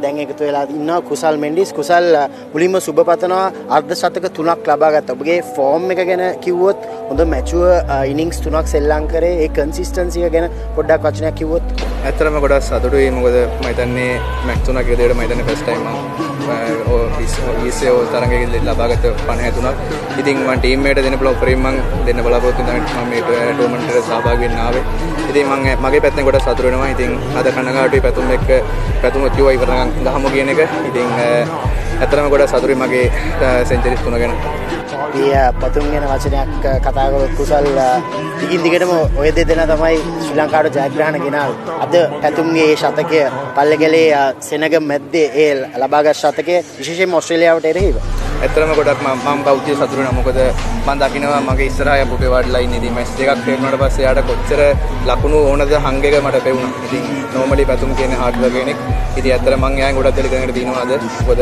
දැන් එකතු වෙලා ඉන්නවා කුසල් මෙන්ඩිස්. කුසල් මුලින්ම සුබ පතනවා අර්ධ ශතක 3ක් ලබා ගත්තා. ඔබගේ ෆෝම් එක ගැන කිව්වොත් හොඳ මැචුවර් ඉනිංස් 3ක් සෙල්ලම් කරේ. ඒ කන්සිස්ටන්සි එක ගැන පොඩ්ඩක් වචනයක් කිව්වොත්. ඇත්තටම ගොඩක් සතුටුයි. මොකද මම හිතන්නේ මැච් 3ක් විදිහට මම හිතන්නේ ෆස්ට් ටයිම් මම ඊසේ තරඟයේ ලබා ගත්ත 53ක්. ඉතින් මම ටීම් එකට දෙන්න පුළුවන් උපරිම මම දෙන්න බලාපොරොත්තු වෙනවා. මම මේ ටෝර්නමන්ට් එකට සහභාගී වෙන්න ආවේ. ඉතින් මම මගේ පැත්තෙන් ගොඩක් සතුටු වෙනවා. ඉතින් අද කනගාටුයි පැතුම් එක්ක පැතුම කිව්වා ඉවර ගහමු කියන එක. ඉතින් ඇත්තටම ගොඩක් සතුටුයි මගේ සෙන්චරිස් 3 ගැන. පතුම් ගැන වචනයක් කතා කරොත් කුසල් දිගින් දිගටම ඔය දෙදෙනා තමයි ශ්‍රී ලංකාවට ජයග්‍රහණ ගෙනාවේ. අද පැතුම්ගේ ශතකය පල්ලෙගලේ සෙනග මැද්දේ ඒ ලබාගත් ශතකය විශේෂයෙන්ම ඕස්ට්‍රේලියාවට එරෙහිව. ඇත්තටම ගොඩක් මම බෞද්ධ සතුටු වෙනවා. මොකද මම දකිනවා මගේ ඉස්සරහා පුපේ වඩලා ඉන්නේ. ඉතින් මැච් දෙකක් खेलුණාට පස්සේ යාට කොච්චර ලකුණු ඕනද හංග එක මට පෙවුණා. ඉතින් නෝමලි පැතුම් කියන්නේ හાર્ඩ් වර්ක් කෙනෙක්. ඉතින් ඇත්තට මම එයාගෙන් ගොඩක් දෙයක් ඉගෙන ගන්නවා අද. මොකද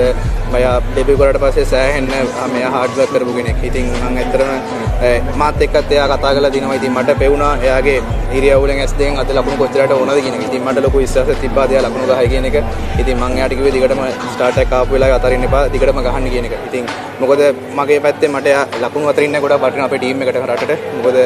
මම ඩෙබියු කරාට පස්සේ සෑහෙන්න මෙයා හાર્ඩ් වර්ක් කරපු කෙනෙක්. ඉතින් මම ඇත්තටම මාත් එක්කත් එයා කතා කරලා දිනවා. ඉතින් මට පෙවුණා එයාගේ ඉරියව්වලෙන් S දෙකෙන් අද ලකුණු කොච්චරට ඕනද කියන එක. ඉතින් මට ලොකු විශ්වාසයක් තිබ්බා එයා ලකුණු ගහයි කියන එක. ඉතින් මම එයාට කිව්වේ දිගටම ස්ටාර්ට් එක ආපු වෙලාවේ අතරින්න එපා දිගටම ගහන්න කියන එක. ඉතින් මොකද මගේ පැත්තේ මට ලකුණු අතරින් ඉන්න ගොඩක් වටිනවා අපේ ටීම් එකට රටට. මොකද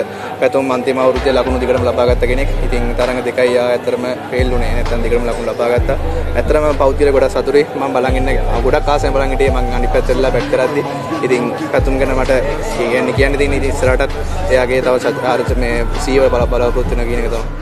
පැතුම් අන්තිම අවුරුද්දේ ලකුණු දිගටම ලබා ගත්ත කෙනෙක්. ඉතින් තරඟ දෙකයි ආ ඇත්තටම ෆේල් වුණේ. නැත්නම් දිගටම ලකුණු ලබා ගත්තා. ඇත්තටම පෞද්ගලික ගොඩක් සතුටුයි. මම බලන් ඉන්න ගොඩක් ආසෙන් බලන් හිටියේ. මම අනිත් පැත්තටලා බැට් කරද්දි. ඉතින් පැතුම් ගැන මට කියන්න තියෙන ඉතින් ඉස්සරහටත් එයාගේ තව මේ සීව බලාපොරොත්තු වෙන කියන එක තමයි.